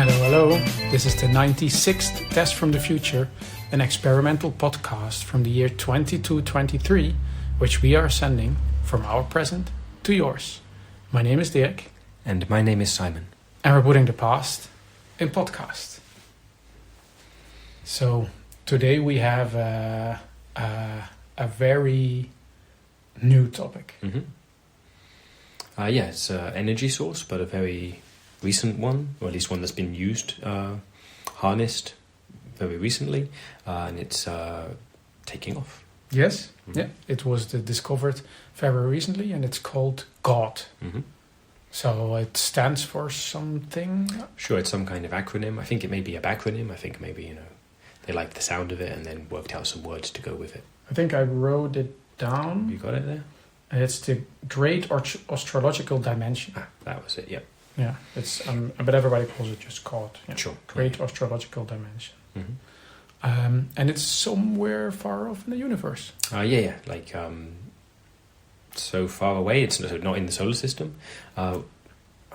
Hello. This is the 96th Test from the Future, an experimental podcast from the year 2223, which we are sending from our present to yours. My name is Dirk. And my name is Simon. And we're putting the past in podcast. So today we have a very new topic. Mm-hmm. It's an energy source, but a very recent one, or at least one that's been used, harnessed very recently, and it's taking off. Yes, Mm-hmm. yeah. It was discovered very recently, and it's called G.O.D. Mm-hmm. So it stands for something. Sure, it's some kind of acronym. I think it may be a backronym. I think maybe, they liked the sound of it and then worked out some words to go with it. I think I wrote it down. You got it there? It's the Great Ostrological Dimension. That was it, yeah. Yeah, it's but everybody calls it just G.O.D. Yeah. Sure. Great Ostrological Dimension. Mm-hmm. And it's somewhere far off in the universe. Like so far away. It's not in the solar system. I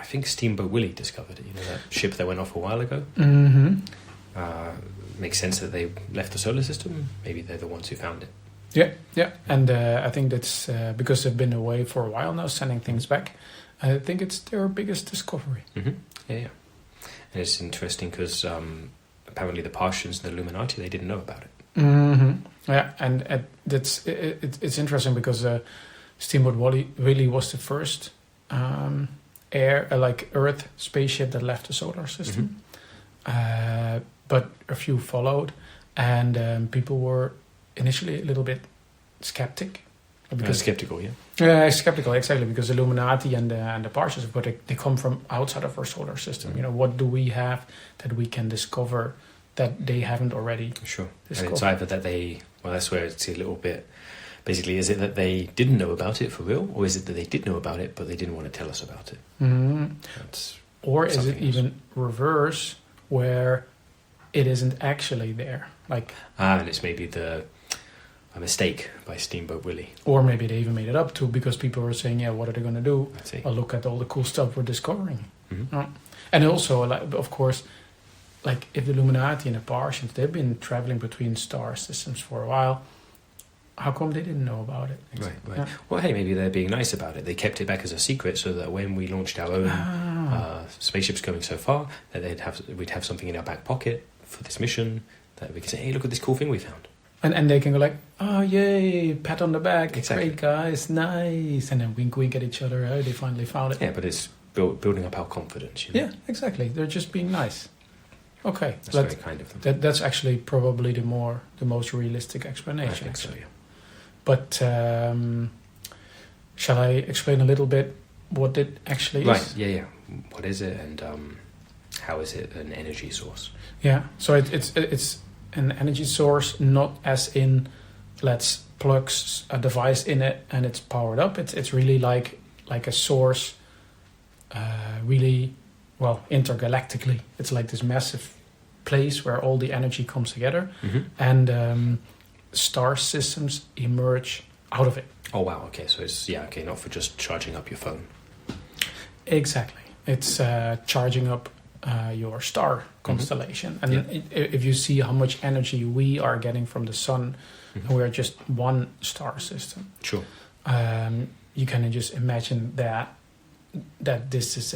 think Steamboat Willie discovered it. That ship that went off a while ago. Mm-hmm. Makes sense that they left the solar system. Maybe they're the ones who found it. Yeah. And I think that's because they've been away for a while now, sending things back. I think it's their biggest discovery. Mm-hmm. Yeah. And it's interesting because apparently the Parthians and the Illuminati, they didn't know about it. Mm-hmm. Yeah, and it's interesting because Steamboat Willie was the first Earth spaceship that left the solar system. Mm-hmm. But a few followed, and people were initially a little bit skeptical, yeah. Skeptical, exactly, because Illuminati and the Parthians, but they come from outside of our solar system. Mm-hmm. What do we have that we can discover that they haven't already Sure. discovered? And it's either that that's where it's a little bit, basically, is it that they didn't know about it for real, or is it that they did know about it, but they didn't want to tell us about it? Mm-hmm. Or is it even reverse, where it isn't actually there? And it's maybe a mistake by Steamboat Willie. Or maybe they even made it up too, because people were saying, what are they going to do? I see. Well, look at all the cool stuff we're discovering. Mm-hmm. And also, of course, if the Illuminati and the Parthians, they've been traveling between star systems for a while, how come they didn't know about it? Right. Yeah. Well, hey, maybe they're being nice about it. They kept it back as a secret so that when we launched our own spaceships going so far, that we'd have something in our back pocket for this mission, that we can say, hey, look at this cool thing we found. And they can go oh, yay, pat on the back, exactly. Great guys, nice. And then wink at each other, oh, they finally found it. Yeah, but it's building up our confidence. Yeah, exactly. They're just being nice. Okay. That's very kind of them. That's actually probably the most realistic explanation. I think so, yeah. But shall I explain a little bit what it actually is? Right, yeah. What is it, and how is it an energy source? Yeah, so it's an energy source, not as in let's plug a device in it and it's powered up. It's really like a source, really, intergalactically. It's like this massive place where all the energy comes together, mm-hmm. and star systems emerge out of it. Oh wow, okay, so it's not for just charging up your phone. Exactly, it's charging up your star constellation, mm-hmm. and if you see how much energy we are getting from the sun, mm-hmm. and we are just one star system. Sure. You can just imagine that this is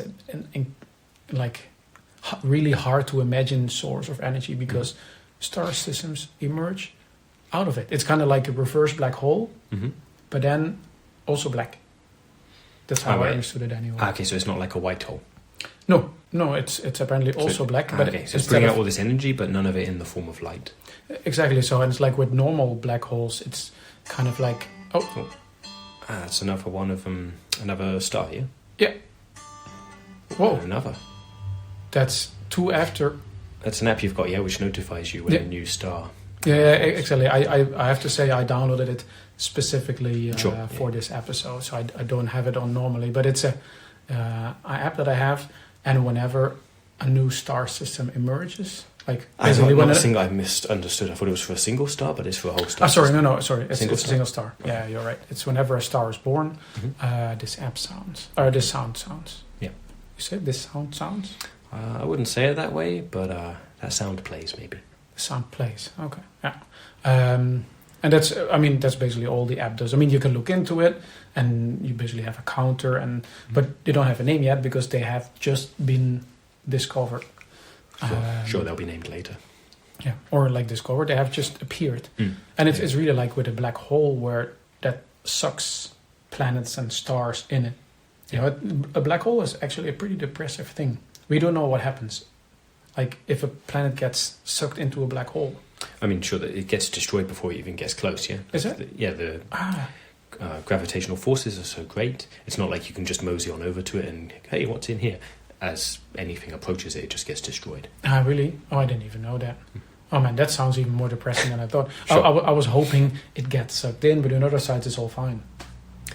really hard to imagine source of energy, because mm-hmm. star systems emerge out of it. It's kind of like a reverse black hole, mm-hmm. but then also black. That's how I understood it anyway. Okay, so it's not like a white hole. No, it's apparently also black. But so it's bringing out all this energy, but none of it in the form of light. Exactly. So, and it's like with normal black holes, it's kind of like that's another one of another star here. Yeah. Whoa. Another. That's two after. That's an app you've got, which notifies you when a new star. Yeah, exactly. I have to say I downloaded it specifically for this episode, so I don't have it on normally, but it's an app that I have, and whenever a new star system emerges, I misunderstood. I thought it was for a single star, but it's for a whole star. Sorry. It's a single star. Okay. Yeah, you're right. It's whenever a star is born, mm-hmm. this sound sounds. Yeah. You said this sound sounds? I wouldn't say it that way, but that sound plays maybe. Sound plays. Okay. Yeah. And that's basically all the app does. I mean, you can look into it, and you basically have a counter, but you don't have a name yet because they have just been discovered. Sure, they'll be named later. Yeah, or like discovered, they have just appeared, and it's really like with a black hole where that sucks planets and stars in it. You know, a black hole is actually a pretty depressive thing. We don't know what happens, like if a planet gets sucked into a black hole. I mean, sure, that it gets destroyed before it even gets close. Yeah, is it? The gravitational forces are so great. It's not like you can just mosey on over to it and hey, what's in here? As anything approaches it, it just gets destroyed. Ah, really? Oh, I didn't even know that. Oh man, that sounds even more depressing than I thought. Sure. I was hoping it gets sucked in, but on the other side, it's all fine.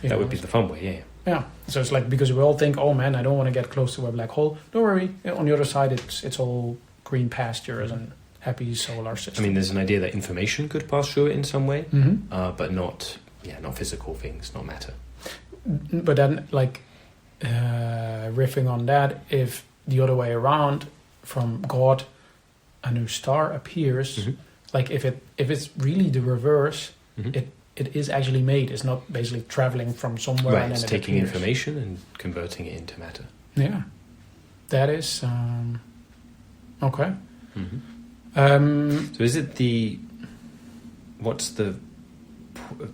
That would be the fun way, yeah. Yeah, so it's like, because we all think, oh man, I don't want to get close to a black hole. Don't worry, on the other side, it's all green pastures and happy solar system. I mean, there's an idea that information could pass through it in some way, but not physical things, not matter. But then, like, riffing on that, if the other way around, from God, a new star appears, like if it's really the reverse, it is actually made. It's not basically traveling from somewhere. Right, and then it's taking information and converting it into matter. Yeah, that is okay. So is it what's the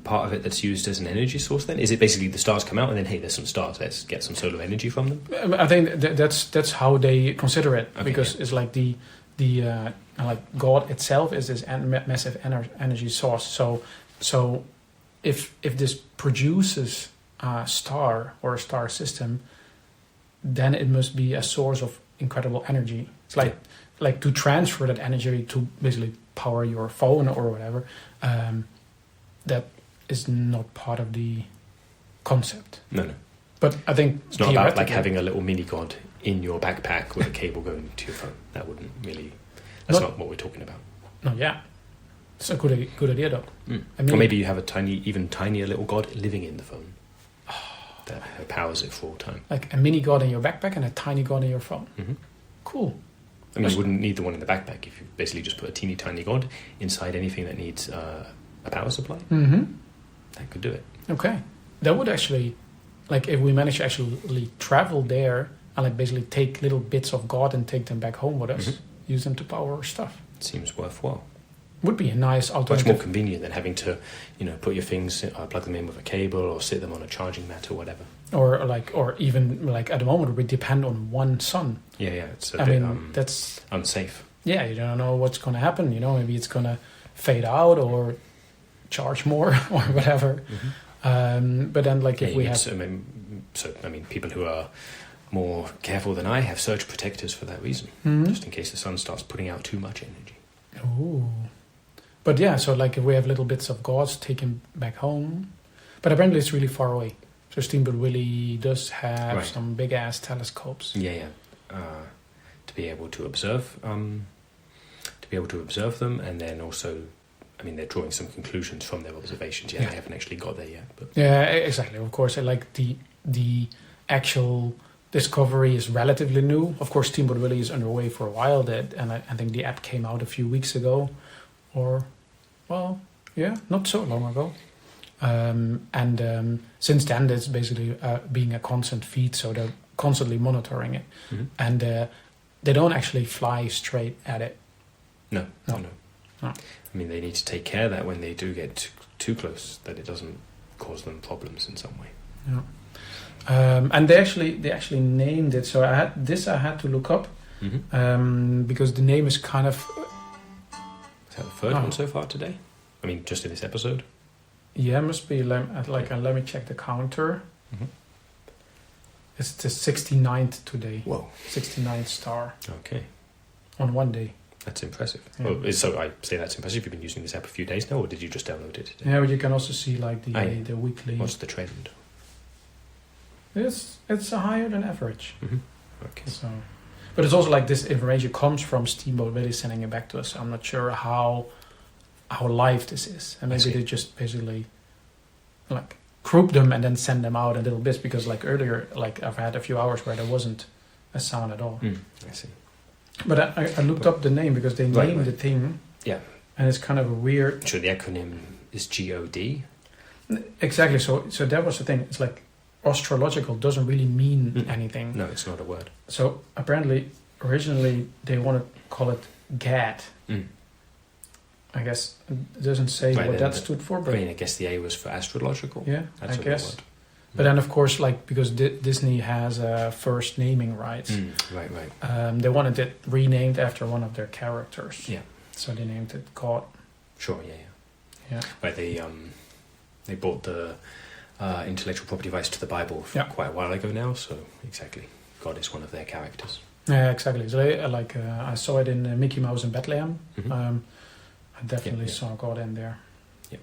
part of it that's used as an energy source then? Is it basically the stars come out and then, hey, there's some stars, let's get some solar energy from them? I think that's how they consider it, because it's like the like God itself is this massive energy source. So if this produces a star or a star system, then it must be a source of incredible energy. It's like to transfer that energy to basically power your phone or whatever. That is not part of the concept. No. But I think it's not about like having a little mini God in your backpack with a cable going to your phone. That wouldn't really. That's not what we're talking about. No, yeah, it's a good idea though. I mean, or maybe you have even tinier little God living in the phone that powers it for all time. Like a mini God in your backpack and a tiny God in your phone. Cool. I mean, you wouldn't need the one in the backpack if you basically just put a teeny tiny God inside anything that needs a power supply. That could do it. Okay, that would actually, like, if we manage to actually travel there and like basically take little bits of God and take them back home with us, use them to power our stuff. It seems worthwhile. Would be a nice alternative. Much more convenient than having to, put your things, plug them in with a cable or sit them on a charging mat or whatever. Or even like at the moment we depend on one sun. Yeah, it's a bit that's unsafe. Yeah, you don't know what's going to happen. Maybe it's going to fade out or charge more or whatever. But then, like, if we have, people who are more careful than I have surge protectors for that reason, just in case the sun starts putting out too much energy. Oh, but yeah, so like if we have little bits of gods taken back home, but apparently it's really far away. So Steamboat Willie does have some big ass telescopes. Yeah. To be able to observe, them, and then also, I mean, they're drawing some conclusions from their observations. Yeah, they haven't actually got there yet. But. Yeah, exactly. Of course, like the actual discovery is relatively new. Of course, Steamboat Willie is underway for a while. And I think the app came out a few weeks ago, not so long ago. Since then, it's basically being a constant feed, so they're constantly monitoring it, and they don't actually fly straight at it. No. I mean, they need to take care that when they do get too close, that it doesn't cause them problems in some way. Yeah. And they actually named it. So I had to look up because the name is kind of. Is that the third one so far today? I mean, just in this episode. Yeah, must be let me check the counter. It's the 69th today. Whoa, 69th star. Okay. On one day. That's impressive. Yeah. Well, so I say that's impressive. You've been using this app a few days now, or did you just download it today? Yeah, but you can also see like the weekly. What's the trend? It's higher than average. Okay. So, but it's also like this information comes from Steamboat Willie sending it back to us. I'm not sure how live this is, and maybe they just basically group them and then send them out in little bits, because like earlier, like I've had a few hours where there wasn't a sound at all. I see. But I looked up the name because they named the thing. Yeah. And it's kind of a weird... So the acronym is G.O.D? Exactly. So that was the thing. It's like astrological doesn't really mean anything. No, it's not a word. So apparently, originally, they want to call it G.A.D. I guess it doesn't say what that stood for. But I guess the A was for astrological. Yeah, That's I guess. Word. But then, of course, like because Disney has first naming rights, Right. they wanted it renamed after one of their characters. Yeah. So they named it God. Sure. Yeah. Right. They bought the intellectual property rights to the Bible quite a while ago now. So exactly, God is one of their characters. Yeah, exactly. So they, I saw it in Mickey Mouse in Bethlehem. I definitely saw God in there. Yep.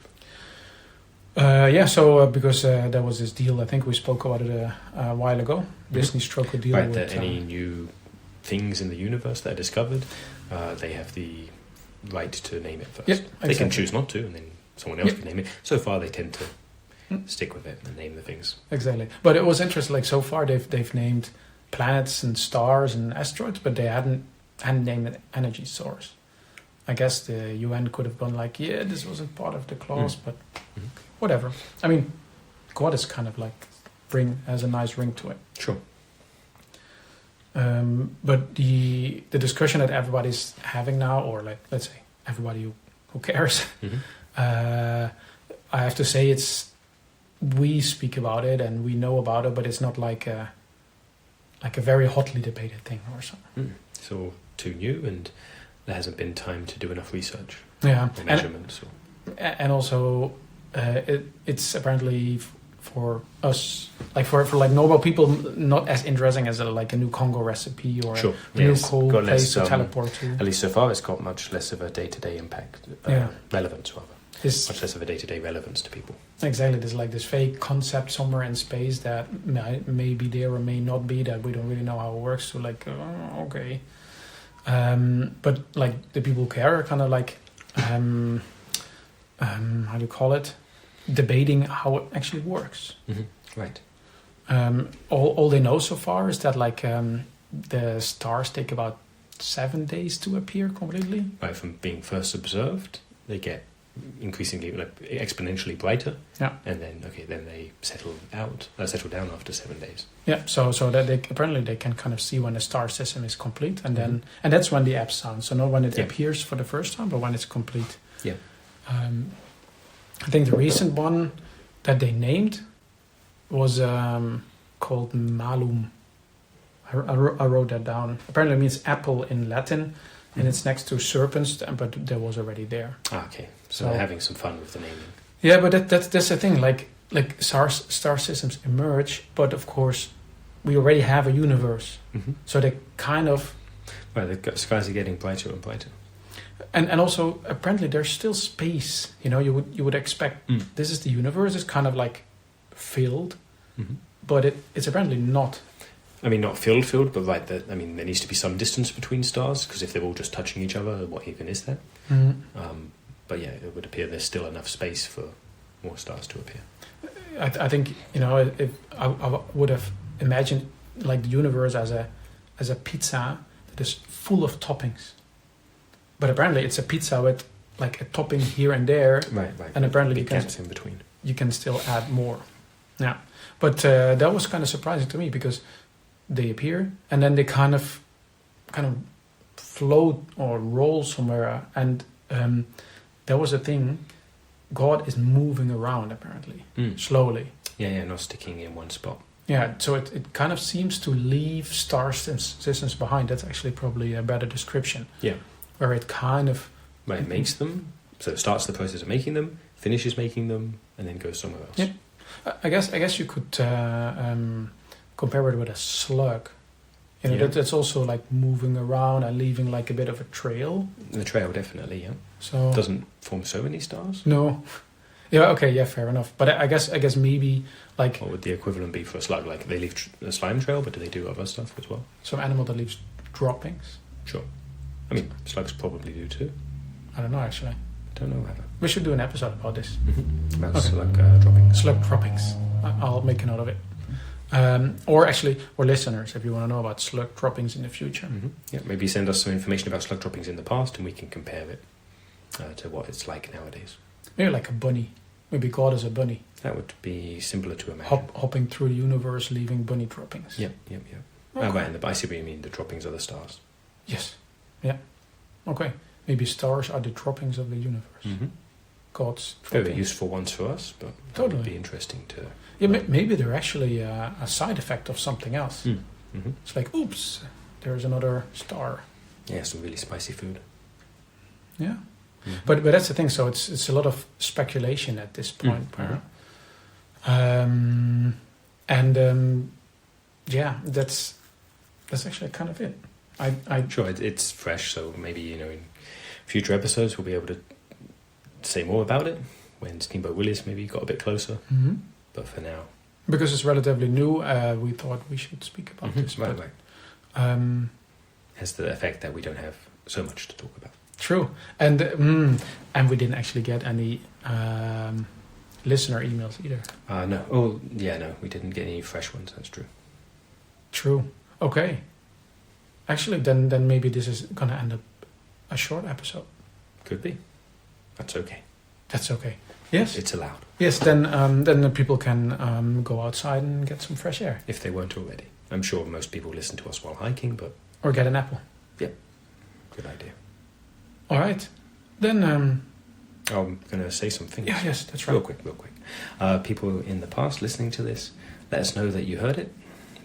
So because there was this deal, I think we spoke about it a while ago. Disney struck a deal with... that any new things in the universe that are discovered, they have the right to name it first. Yep, exactly. They can choose not to, and then someone else can name it. So far, they tend to stick with it and name the things. Exactly. But it was interesting, like so far they've named planets and stars and asteroids, but they hadn't named an energy source. I guess the UN could have gone like, this wasn't part of the clause, but whatever. I mean, God is kind of like has a nice ring to it. Sure. But the discussion that everybody's having now, or like let's say everybody who cares, I have to say we speak about it and we know about it, but it's not like a very hotly debated thing or something. It's all too new, and there hasn't been time to do enough research. Yeah, or measurements. And also, it's apparently for us, like for like normal people, not as interesting as a new Congo recipe or a new cool place to teleport to. At least so far, it's got much less of a day-to-day impact, relevance rather. Much less of a day-to-day relevance to people. Exactly, there's like this fake concept somewhere in space that may be there or may not be, that we don't really know how it works. So like, okay. But like the people who care are kind of like, how do you call it? Debating how it actually works. Right. All they know so far is that like the stars take about 7 days to appear completely. Right, from being first observed, they get increasingly exponentially brighter. Yeah. And then they settle down after 7 days. Yeah. So that they can kind of see when the star system is complete, and then and that's when the app sounds. So not when it appears for the first time, but when it's complete. Yeah. I think the recent one that they named was called Malum. I wrote that down. Apparently it means apple in Latin, and it's next to serpents, but there was already there. Okay, so they're having some fun with the naming. Yeah, but that's the thing. Like star systems emerge, but of course we already have a universe. So they kind of... Well, the skies are getting brighter and brighter. And also, apparently, there's still space. You would expect this is the universe. It's kind of like filled, but it's apparently not. I mean, not filled, but there needs to be some distance between stars, because if they're all just touching each other, what even is that? But yeah, it would appear there's still enough space for more stars to appear. I think if I would have imagined like the universe as a pizza that is full of toppings. But apparently it's a pizza with like a topping here and there. Right. And apparently gaps in between. You can still add more. Yeah. But that was kind of surprising to me, because they appear and then they kind of float or roll somewhere. And there was a thing, God is moving around apparently, slowly. Yeah, not sticking in one spot. Yeah, so it kind of seems to leave star systems behind. That's actually probably a better description. Yeah. Where it kind of... Right, it makes them, so it starts the process of making them, finishes making them, and then goes somewhere else. Yeah. I guess you could compare it with a slug. That's also like moving around and leaving like a bit of a trail. The trail, definitely, yeah. So... Doesn't form so many stars? No. Yeah, okay, yeah, fair enough. But I guess maybe like... What would the equivalent be for a slug? Like they leave a slime trail, but do they do other stuff as well? Some animal that leaves droppings. Sure. I mean, slugs probably do too. I don't know, actually. I don't know either. We should do an episode about this. About slug droppings. Slug droppings. I'll make a note of it. Or listeners, if you want to know about slug droppings in the future. Mm-hmm. Yeah, maybe send us some information about slug droppings in the past, and we can compare it to what it's like nowadays. Maybe like a bunny. Maybe God is a bunny. That would be simpler to imagine. Hopping through the universe, leaving bunny droppings. Yep. Okay. And I see what you mean. The droppings are the stars. Yes. Yeah. Okay. Maybe stars are the droppings of the universe. Mm-hmm. God's droppings. Very useful ones for us, but that Totally. would be interesting to... Yeah, maybe they're actually a side effect of something else. Mm-hmm. It's like, oops, there's another star. Yeah, some really spicy food. Yeah. Mm-hmm. But that's the thing. So it's a lot of speculation at this point. Mm-hmm. That's actually kind of it. Sure, it's fresh, so maybe in future episodes we'll be able to say more about it when Steamboat Willis maybe got a bit closer. Mm-hmm. But for now, because it's relatively new, we thought we should speak about this. Right. Has the effect that we don't have so much to talk about. True, and we didn't actually get any listener emails either. No. Oh, yeah, no, we didn't get any fresh ones. That's true. True. Okay. Actually, then maybe this is gonna end up a short episode. Could be. That's okay. That's okay. Yes, it's allowed. Yes, then the people can go outside and get some fresh air. If they weren't already. I'm sure most people listen to us while hiking, but... Or get an apple. Yep. Good idea. All right. Then... I'm going to say something. Yeah, yes, that's right. Real quick. People in the past listening to this, let us know that you heard it.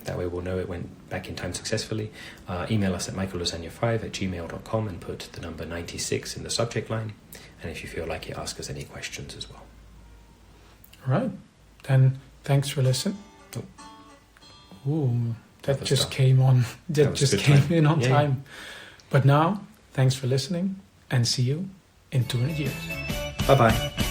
That way we'll know it went back in time successfully. Email us at michaellasagna5@gmail.com and put the number 96 in the subject line. And if you feel like it, ask us any questions as well. All right. Then thanks for listening. Oh. Ooh, that just came on. That just came in on time. But now, thanks for listening and see you in 200 years. Bye-bye.